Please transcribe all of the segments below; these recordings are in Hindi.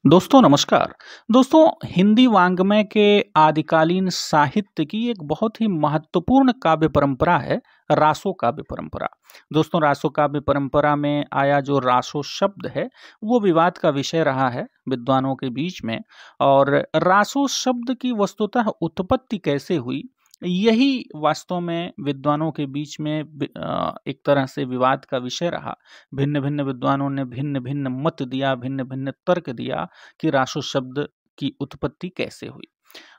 दोस्तों नमस्कार। दोस्तों हिंदी वाङ्मय के आदिकालीन साहित्य की एक बहुत ही महत्वपूर्ण काव्य परंपरा है रासो काव्य परंपरा। दोस्तों रासो काव्य परंपरा में आया जो रासो शब्द है वो विवाद का विषय रहा है विद्वानों के बीच में। और रासो शब्द की वस्तुतः उत्पत्ति कैसे हुई यही वास्तव में विद्वानों के बीच में एक तरह से विवाद का विषय रहा। भिन्न भिन्न विद्वानों ने भिन्न भिन्न मत दिया, भिन्न भिन्न तर्क दिया कि रासो शब्द की उत्पत्ति कैसे हुई।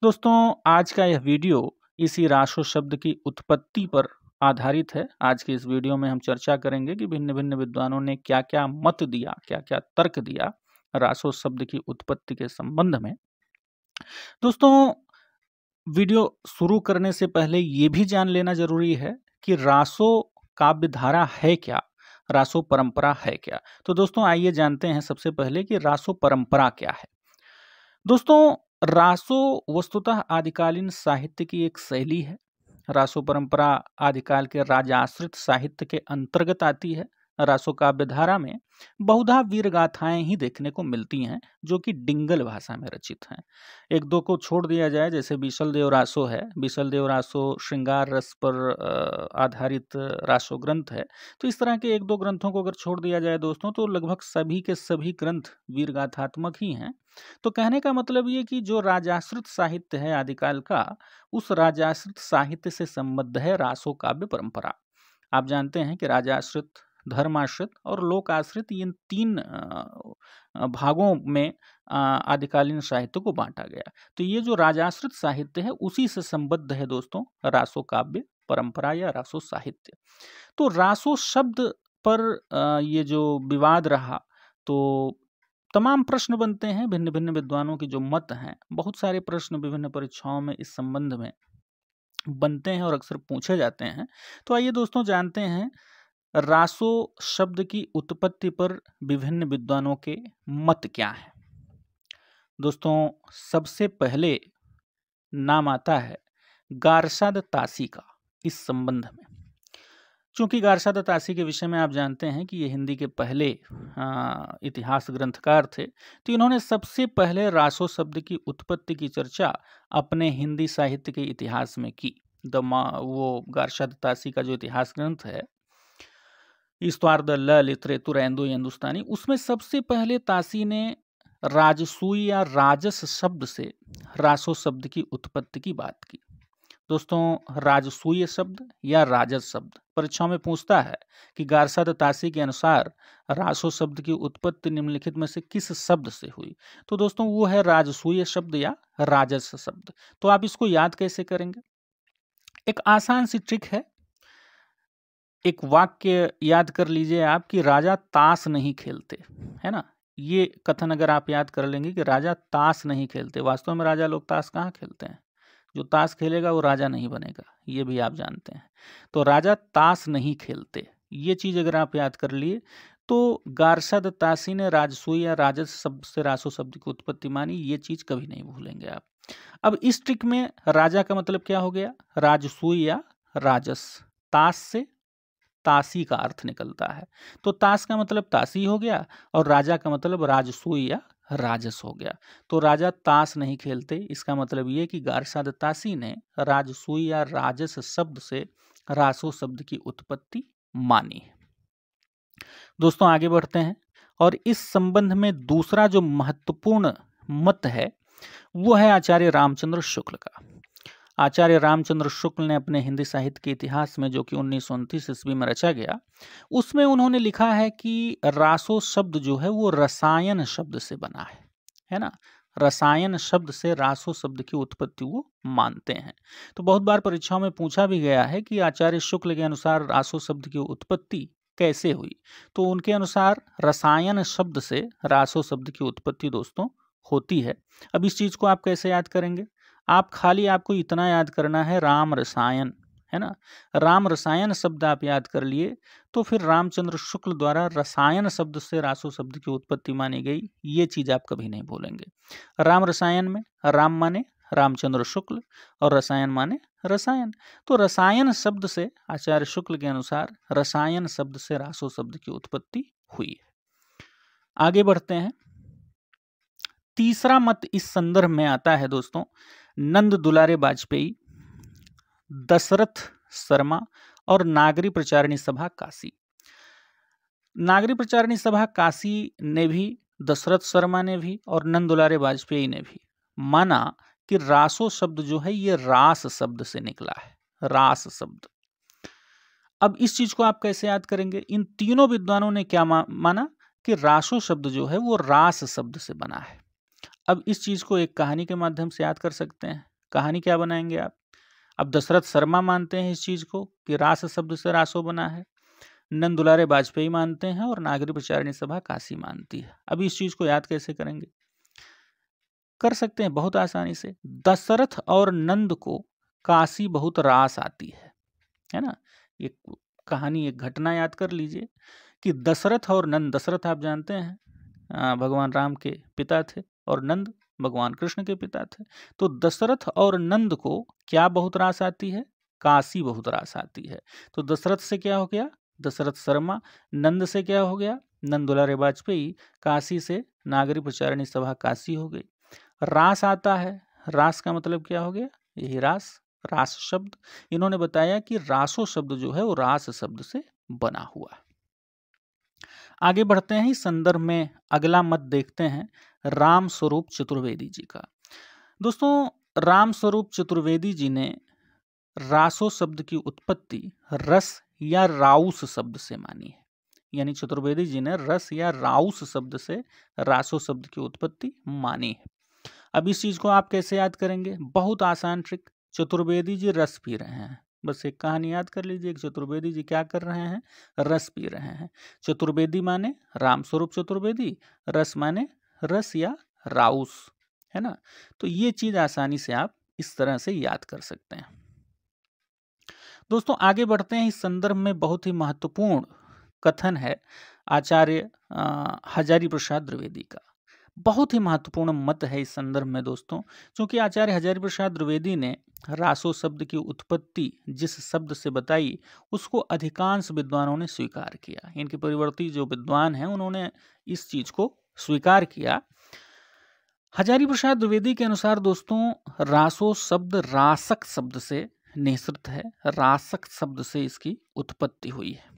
दोस्तों आज का यह वीडियो इसी रासो शब्द की उत्पत्ति पर आधारित है। आज के इस वीडियो में हम चर्चा करेंगे कि भिन्न भिन्न विद्वानों ने क्या क्या मत दिया, क्या क्या तर्क दिया रासो शब्द की उत्पत्ति के संबंध में। दोस्तों वीडियो शुरू करने से पहले ये भी जान लेना जरूरी है कि रासो काव्य धारा है क्या, रासो परंपरा है क्या। तो दोस्तों आइए जानते हैं सबसे पहले कि रासो परंपरा क्या है। दोस्तों रासो वस्तुतः आदिकालीन साहित्य की एक शैली है। रासो परंपरा आदिकाल के राजाश्रित साहित्य के अंतर्गत आती है। रासो काव्य धारा में बहुधा वीर गाथाएं ही देखने को मिलती हैं जो कि डिंगल भाषा में रचित हैं। एक दो को छोड़ दिया जाए जैसे बीसल देव रासो है। बीसल देव रासो श्रृंगार रस पर आधारित रासो ग्रंथ है। तो इस तरह के एक दो ग्रंथों को अगर छोड़ दिया जाए दोस्तों तो लगभग सभी के सभी ग्रंथ वीर गाथात्मक ही हैं। तो कहने का मतलब ये कि जो राजाश्रित साहित्य है आदिकाल का, उस राजाश्रित साहित्य से संबद्ध है रासो काव्य परंपरा। आप जानते हैं कि राजाश्रित, धर्माश्रित और लोकाश्रित इन तीन भागों में आदिकालीन साहित्य को बांटा गया। तो ये जो राजाश्रित साहित्य है उसी से संबद्ध है दोस्तों रासो काव्य परंपरा या रासो साहित्य। तो रासो शब्द पर ये जो विवाद रहा तो तमाम प्रश्न बनते हैं। भिन्न भिन्न विद्वानों के जो मत हैं, बहुत सारे प्रश्न विभिन्न परीक्षाओं में इस संबंध में बनते हैं और अक्सर पूछे जाते हैं। तो आइए दोस्तों जानते हैं रासो शब्द की उत्पत्ति पर विभिन्न विद्वानों के मत क्या हैं। दोस्तों सबसे पहले नाम आता है गारसाद तासी का इस संबंध में। चूंकि गारसाद तासी के विषय में आप जानते हैं कि ये हिंदी के पहले इतिहास ग्रंथकार थे, तो इन्होंने सबसे पहले रासो शब्द की उत्पत्ति की चर्चा अपने हिंदी साहित्य के इतिहास में की। वो गारसाद तासी का जो इतिहास ग्रंथ है इस्तवार द ललित रेतुरैंदो हिंदुस्तानी, उसमें सबसे पहले तासी ने राजसूय या राजस शब्द से रासो शब्द की उत्पत्ति की बात की। दोस्तों राजसूय शब्द या राजस शब्द परीक्षाओं में पूछता है कि गारसाद तासी के अनुसार रासो शब्द की उत्पत्ति निम्नलिखित में से किस शब्द से हुई। तो दोस्तों वो है राजसूय शब्द या राजस शब्द। तो आप इसको याद कैसे करेंगे? एक आसान सी ट्रिक है। एक वाक्य याद कर लीजिए आप कि राजा ताश नहीं खेलते, है ना। ये कथन अगर आप याद कर लेंगे कि राजा ताश नहीं खेलते, वास्तव में राजा लोग ताश कहाँ खेलते हैं? जो ताश खेलेगा वो राजा नहीं बनेगा, ये भी आप जानते हैं। तो राजा ताश नहीं खेलते, ये चीज अगर आप याद कर लिए तो गारसाद तासी ने राजसूय या राजस शब्द से रासो शब्द की उत्पत्ति मानी, ये चीज कभी नहीं भूलेंगे आप। अब इस ट्रिक में राजा का मतलब क्या हो गया? राजसूय या राजस। ताश से तासी का अर्थ निकलता है, तो ताश का मतलब तासी हो गया और राजा का मतलब राजसूय या राजस हो गया। तो राजा ताश नहीं खेलते, इसका मतलब ये कि गारसाद तासी ने राजसूय या राजस शब्द से रासो शब्द की उत्पत्ति मानी है। दोस्तों आगे बढ़ते हैं और इस संबंध में दूसरा जो महत्वपूर्ण मत है वो है आचार्य रामचंद्र शुक्ल का। आचार्य रामचंद्र शुक्ल ने अपने हिंदी साहित्य के इतिहास में, जो कि 1929 ईस्वी में रचा गया, उसमें उन्होंने लिखा है कि रासो शब्द जो है वो रसायन शब्द से बना है ना। रसायन शब्द से रासो शब्द की उत्पत्ति वो मानते हैं। तो बहुत बार परीक्षाओं में पूछा भी गया है कि आचार्य शुक्ल के अनुसार रासो शब्द की उत्पत्ति कैसे हुई। तो उनके अनुसार रसायन शब्द से रासो शब्द की उत्पत्ति दोस्तों होती है। अब इस चीज को आप कैसे याद करेंगे? आपको इतना याद करना है, राम रसायन, है ना। राम रसायन शब्द आप याद कर लिए तो फिर रामचंद्र शुक्ल द्वारा रसायन शब्द से रासो शब्द की उत्पत्ति मानी गई, ये चीज आप कभी नहीं भूलेंगे। राम रसायन में राम माने रामचंद्र शुक्ल और रसायन माने रसायन। तो रसायन शब्द से आचार्य शुक्ल के अनुसार रसायन शब्द से रासो शब्द की उत्पत्ति हुई है। आगे बढ़ते हैं। तीसरा मत इस संदर्भ में आता है दोस्तों नंद दुलारे वाजपेयी, दशरथ शर्मा और नागरी प्रचारिणी सभा काशी। नागरी प्रचारिणी सभा काशी ने भी, दशरथ शर्मा ने भी और नंद दुलारे वाजपेयी ने भी माना कि रासो शब्द जो है ये रास शब्द से निकला है, रास शब्द। अब इस चीज को आप कैसे याद करेंगे? इन तीनों विद्वानों ने क्या माना कि रासो शब्द जो है वो रास शब्द से बना है। अब इस चीज को एक कहानी के माध्यम से याद कर सकते हैं। कहानी क्या बनाएंगे आप? अब दशरथ शर्मा मानते हैं इस चीज को कि रास शब्द से रासो बना है, नंद दुलारे वाजपेयी मानते हैं और नागरी प्रचारिणी सभा काशी मानती है। अब इस चीज को याद कैसे करेंगे? कर सकते हैं बहुत आसानी से। दशरथ और नंद को काशी बहुत रास आती है ना। एक कहानी, एक घटना याद कर लीजिए कि दशरथ और नंद, दशरथ आप जानते हैं भगवान राम के पिता थे और नंद भगवान कृष्ण के पिता थे। तो दशरथ और नंद को क्या बहुत रास आती है? काशी बहुत रास आती है। तो दशरथ से क्या हो गया? दशरथ शर्मा। नंद से क्या हो गया? नंद दुलारे वाजपेयी। काशी से नागरी प्रचारिणी सभा काशी हो गई। रास आता है, रास का मतलब क्या हो गया? यही रास, रास शब्द। इन्होंने बताया कि रासो शब्द जो है वो रास शब्द से बना हुआ। आगे बढ़ते हैं, इस संदर्भ में अगला मत देखते हैं राम स्वरूप चतुर्वेदी जी का। दोस्तों, राम स्वरूप चतुर्वेदी जी ने रासो शब्द की उत्पत्ति रस या राउस शब्द से मानी है। यानी चतुर्वेदी जी ने रस या राउस शब्द से रासो शब्द की उत्पत्ति मानी है। अब इस चीज को आप कैसे याद करेंगे? बहुत आसान ट्रिक। चतुर्वेदी जी रस पी रहे हैं, बस एक कहानी याद कर लीजिए। चतुर्वेदी जी क्या कर रहे हैं? रस पी रहे हैं। चतुर्वेदी माने राम स्वरूप चतुर्वेदी, रस माने रस या राउस, है ना। तो ये चीज आसानी से आप इस तरह से याद कर सकते हैं। दोस्तों, आगे बढ़ते हैं, इस संदर्भ में बहुत ही महत्वपूर्ण कथन है आचार्य हजारी प्रसाद द्विवेदी का। बहुत ही महत्वपूर्ण मत है इस संदर्भ में दोस्तों, क्योंकि आचार्य हजारी प्रसाद द्विवेदी ने रासो शब्द की उत्पत्ति जिस शब्द से बताई उसको अधिकांश विद्वानों ने स्वीकार किया। इनके परिवर्ती जो विद्वान हैं उन्होंने इस चीज को स्वीकार किया। हजारी प्रसाद द्विवेदी के अनुसार दोस्तों रासो शब्द रासक शब्द से निःसृत है, रासक शब्द से इसकी उत्पत्ति हुई है।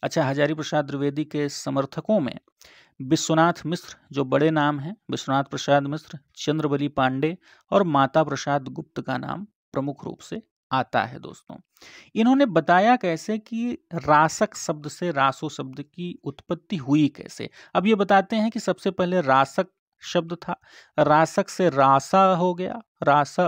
अच्छा, हजारी प्रसाद द्विवेदी के समर्थकों में विश्वनाथ मिश्र जो बड़े नाम हैं, विश्वनाथ प्रसाद मिश्र, चंद्रबली पांडे और माता प्रसाद गुप्त का नाम प्रमुख रूप से आता है। दोस्तों, इन्होंने बताया कैसे कि रासक शब्द से रासो शब्द की उत्पत्ति हुई कैसे। अब ये बताते हैं कि सबसे पहले रासक शब्द था, रासक से रासा हो गया, रासा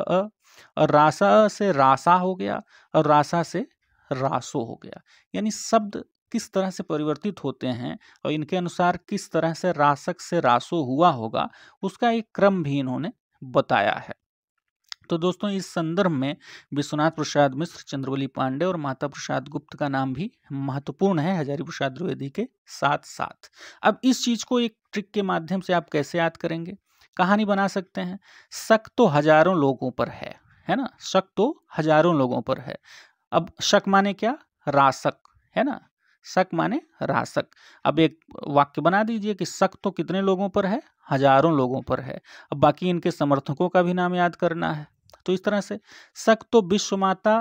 और रासा से रासा हो गया और रासा से रासो हो गया। यानी शब्द किस तरह से परिवर्तित होते हैं और इनके अनुसार किस तरह से रासक से रासो हुआ होगा उसका एक क्रम भी इन्होंने बताया है। तो दोस्तों, इस संदर्भ में विश्वनाथ प्रसाद मिश्र, चंद्रवली पांडे और माता प्रसाद गुप्त का नाम भी महत्वपूर्ण है हजारी प्रसाद द्विवेदी के साथ साथ। अब इस चीज को एक ट्रिक के माध्यम से आप कैसे याद करेंगे? कहानी बना सकते हैं। शक तो हजारों लोगों पर है ना। शक तो हजारों लोगों पर है। अब शक माने क्या? रासक, है ना। शक माने रासक। अब एक वाक्य बना दीजिए कि शक तो कितने लोगों पर है? हजारों लोगों पर है। अब बाकी इनके समर्थकों का भी नाम याद करना है। तो इस तरह से शक तो विश्व माता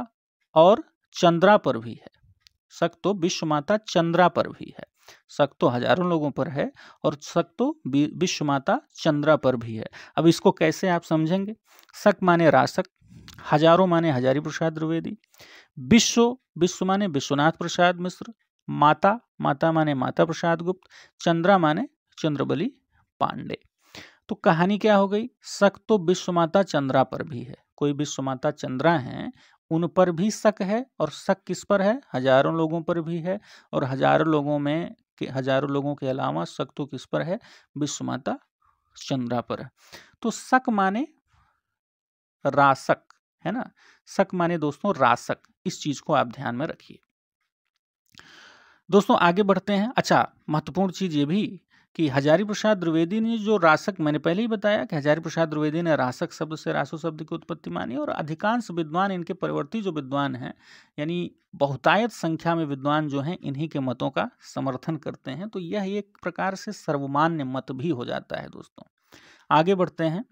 और चंद्रा पर भी है। शक तो विश्व माता चंद्रा पर भी है। शक तो हजारों लोगों पर है और शक तो विश्व माता चंद्रा पर भी है। अब इसको कैसे आप समझेंगे? शक माने रासक, हजारों माने हजारी प्रसाद द्विवेदी, विश्व माने विश्वनाथ प्रसाद मिश्र, माता माने माता प्रसाद गुप्त, चंद्रा माने चंद्रबली पांडे। तो कहानी क्या हो गई? शक तो विश्व माता चंद्रा पर भी है। कोई विश्व माता चंद्रा हैं उन पर भी शक है, और शक किस पर है? हजारों लोगों पर भी है। और हजारों लोगों के अलावा शक तो किस पर है? विश्व माता चंद्रा पर है। तो शक माने रासक, है ना। शक माने दोस्तों रासक। इस चीज को आप ध्यान में रखिए। दोस्तों, आगे बढ़ते हैं। अच्छा, महत्वपूर्ण चीज ये भी कि हजारी प्रसाद द्विवेदी ने जो रासक, मैंने पहले ही बताया कि हजारी प्रसाद द्विवेदी ने रासक शब्द से रासो शब्द की उत्पत्ति मानी, और अधिकांश विद्वान, इनके परिवर्ती जो विद्वान हैं, यानी बहुतायत संख्या में विद्वान जो हैं, इन्हीं के मतों का समर्थन करते हैं। तो यह एक प्रकार से सर्वमान्य मत भी हो जाता है दोस्तों। आगे बढ़ते हैं।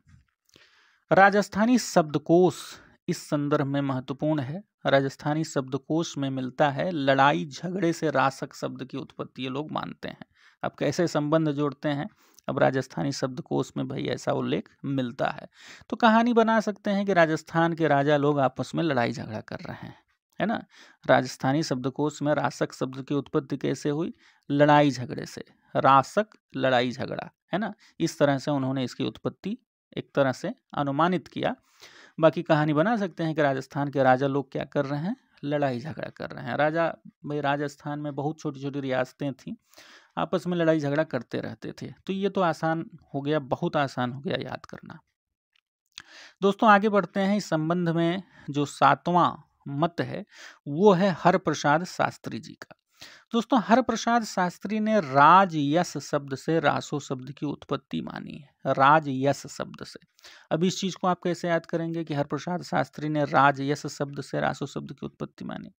राजस्थानी शब्दकोश इस संदर्भ में महत्वपूर्ण है। राजस्थानी शब्दकोश में मिलता है लड़ाई झगड़े से रासक शब्द की उत्पत्ति ये लोग मानते हैं। अब कैसे संबंध जोड़ते हैं, अब राजस्थानी शब्दकोश में भाई ऐसा उल्लेख मिलता है। तो कहानी बना सकते हैं कि राजस्थान के राजा लोग आपस में लड़ाई झगड़ा कर रहे हैं, है ना। राजस्थानी शब्दकोश में रासक शब्द की उत्पत्ति कैसे हुई, लड़ाई झगड़े से, रासक लड़ाई झगड़ा, है ना। इस तरह से उन्होंने इसकी उत्पत्ति एक तरह से अनुमानित किया। बाकी कहानी बना सकते हैं कि राजस्थान के राजा लोग क्या कर रहे हैं, लड़ाई झगड़ा कर रहे हैं। राजा भाई राजस्थान में बहुत छोटी छोटी रियासतें थीं, आपस में लड़ाई झगड़ा करते रहते थे। तो ये तो आसान हो गया, बहुत आसान हो गया याद करना। दोस्तों आगे बढ़ते हैं। इस संबंध में जो 7वां मत है वो है हरप्रसाद शास्त्री जी का। दोस्तों हरप्रसाद शास्त्री ने राज यश शब्द से रासो शब्द की उत्पत्ति मानी है, राज यश शब्द से। अब इस चीज को आप कैसे याद करेंगे कि हरप्रसाद शास्त्री ने राज यश शब्द से रासो शब्द की उत्पत्ति मानी।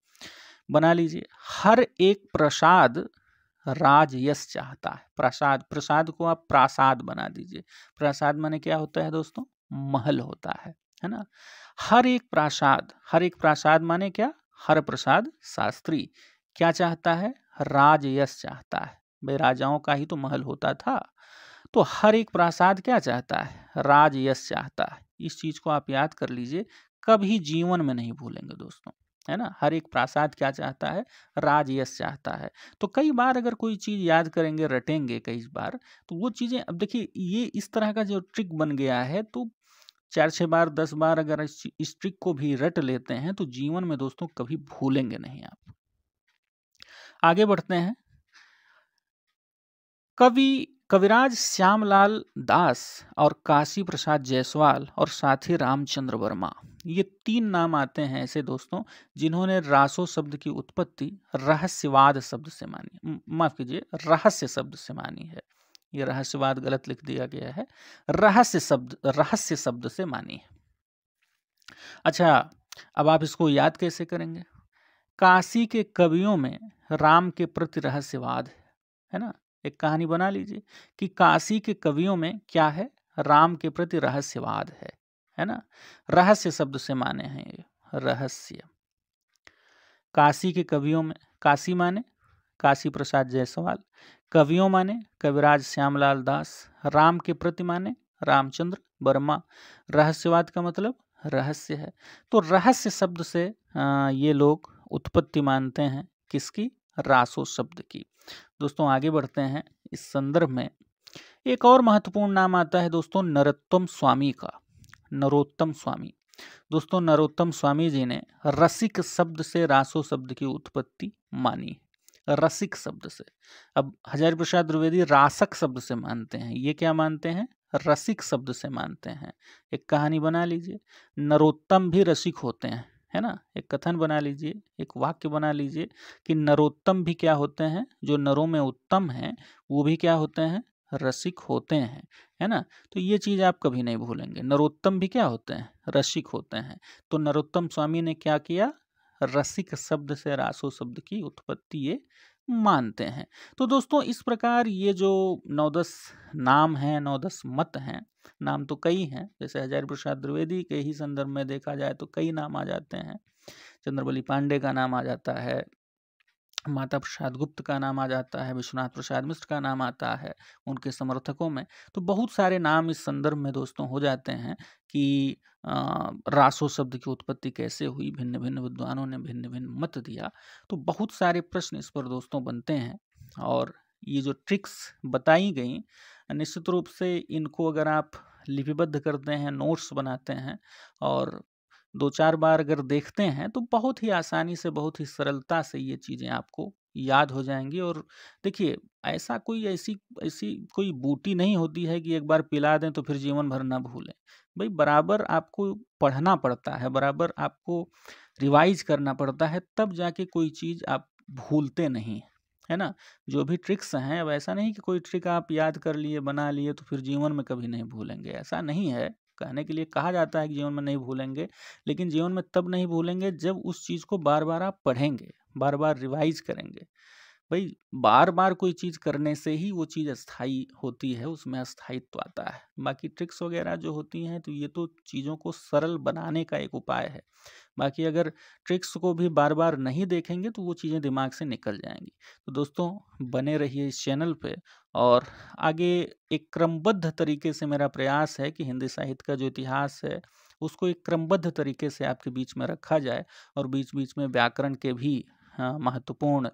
बना लीजिए, हर एक प्रसाद राज यश चाहता है। प्रसाद, प्रसाद को आप प्रासाद बना दीजिए। प्रसाद माने क्या होता है दोस्तों, महल होता है ना। हर एक प्रासाद माने क्या, हर प्रसाद शास्त्री क्या चाहता है, राज यश चाहता है। भाई राजाओं का ही तो महल होता था, तो हर एक प्रासाद क्या चाहता है, राज यश चाहता है। इस चीज को आप याद कर लीजिए, कभी जीवन में नहीं भूलेंगे दोस्तों, है ना। हर एक प्रासाद क्या चाहता है, राज यश चाहता है। तो कई बार अगर कोई चीज याद करेंगे, रटेंगे कई बार, तो वो चीजें, अब देखिए ये इस तरह का जो ट्रिक बन गया है, तो 4-6 बार 10 बार अगर इस ट्रिक को भी रट लेते हैं तो जीवन में दोस्तों कभी भूलेंगे नहीं आप। आगे बढ़ते हैं। कविराज श्यामलाल दास और काशी प्रसाद जायसवाल और साथ ही रामचंद्र वर्मा, ये 3 नाम आते हैं ऐसे दोस्तों जिन्होंने रासो शब्द की उत्पत्ति रहस्यवाद शब्द से मानी, माफ कीजिए रहस्य शब्द से मानी है। ये रहस्यवाद गलत लिख दिया गया है, रहस्य शब्द से मानी है। अच्छा, अब आप इसको याद कैसे करेंगे। काशी के कवियों में राम के प्रति रहस्यवाद है ना। एक कहानी बना लीजिए कि काशी के कवियों में क्या है, राम के प्रति रहस्यवाद है ना। रहस्य शब्द से माने हैं ये, रहस्य। काशी के कवियों में, काशी माने काशी प्रसाद जायसवाल, कवियों माने कविराज श्यामलाल दास, राम के प्रति माने रामचंद्र वर्मा। रहस्यवाद का मतलब रहस्य है। तो रहस्य शब्द से ये लोग उत्पत्ति मानते हैं किसकी, रासो शब्द की। दोस्तों आगे बढ़ते हैं। इस संदर्भ में एक और महत्वपूर्ण नाम आता है दोस्तों नरोत्तम स्वामी का, नरोत्तम स्वामी। दोस्तों नरोत्तम स्वामी जी ने रसिक शब्द से रासो शब्द की उत्पत्ति मानी, रसिक शब्द से। अब हजारी प्रसाद द्विवेदी रासक शब्द से मानते हैं, ये क्या मानते हैं, रसिक शब्द से मानते हैं। एक कहानी बना लीजिए, नरोत्तम भी रसिक होते हैं, है ना। एक कथन बना लीजिए, एक वाक्य बना लीजिए कि नरोत्तम भी क्या होते हैं, जो नरों में उत्तम हैं वो भी क्या होते हैं, रसिक होते हैं, है ना। तो ये चीज आप कभी नहीं भूलेंगे, नरोत्तम भी क्या होते हैं, रसिक होते हैं। तो नरोत्तम स्वामी ने क्या किया, रसिक शब्द से रासो शब्द की उत्पत्ति ये मानते हैं। तो दोस्तों इस प्रकार ये जो 9-10 नाम हैं, 9-10 मत हैं, नाम तो कई हैं, जैसे हजारी प्रसाद द्विवेदी के ही संदर्भ में देखा जाए तो कई नाम आ जाते हैं। चंद्रबली पांडे का नाम आ जाता है, माता प्रसाद गुप्त का नाम आ जाता है, विश्वनाथ प्रसाद मिश्र का नाम आता है उनके समर्थकों में। तो बहुत सारे नाम इस संदर्भ में दोस्तों हो जाते हैं कि रासो शब्द की उत्पत्ति कैसे हुई, भिन्न भिन्न विद्वानों ने भिन्न भिन्न मत दिया। तो बहुत सारे प्रश्न इस पर दोस्तों बनते हैं, और ये जो ट्रिक्स बताई गई निश्चित रूप से इनको अगर आप लिपिबद्ध करते हैं, नोट्स बनाते हैं और 2-4 बार अगर देखते हैं तो बहुत ही आसानी से, बहुत ही सरलता से ये चीज़ें आपको याद हो जाएंगी। और देखिए ऐसा कोई ऐसी ऐसी कोई बूटी नहीं होती है कि एक बार पिला दें तो फिर जीवन भर ना भूलें। भाई बराबर आपको पढ़ना पड़ता है, बराबर आपको रिवाइज करना पड़ता है, तब जाके कोई चीज़ आप भूलते नहीं, है ना। जो भी ट्रिक्स हैं, अब ऐसा नहीं कि कोई ट्रिक आप याद कर लिए, बना लिए तो फिर जीवन में कभी नहीं भूलेंगे, ऐसा नहीं है। कहने के लिए कहा जाता है कि जीवन में नहीं भूलेंगे, लेकिन जीवन में तब नहीं भूलेंगे जब उस चीज़ को बार बार आप पढ़ेंगे, बार बार रिवाइज करेंगे। भाई बार-बार कोई चीज़ करने से ही वो चीज़ अस्थायी होती है, उसमें अस्थायित्व आता है। बाकी ट्रिक्स वगैरह जो होती हैं तो ये तो चीज़ों को सरल बनाने का एक उपाय है। बाकी अगर ट्रिक्स को भी बार-बार नहीं देखेंगे तो वो चीज़ें दिमाग से निकल जाएँगी। तो दोस्तों बने रहिए इस चैनल पे और आगे एक क्रमबद्ध तरीके से मेरा प्रयास है कि हिंदी साहित्य का जो इतिहास है, उसको एक क्रमबद्ध तरीके से आपके बीच में रखा जाए और बीच-बीच में व्याकरण के भी महत्वपूर्ण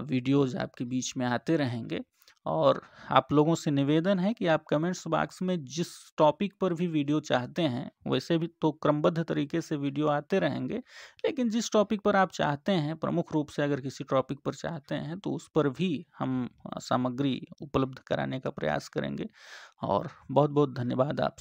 वीडियोज़ आपके बीच में आते रहेंगे। और आप लोगों से निवेदन है कि आप कमेंट्स बॉक्स में जिस टॉपिक पर भी वीडियो चाहते हैं, वैसे भी तो क्रमबद्ध तरीके से वीडियो आते रहेंगे, लेकिन जिस टॉपिक पर आप चाहते हैं, प्रमुख रूप से अगर किसी टॉपिक पर चाहते हैं, तो उस पर भी हम सामग्री उपलब्ध कराने का प्रयास करेंगे। और बहुत-बहुत धन्यवाद आप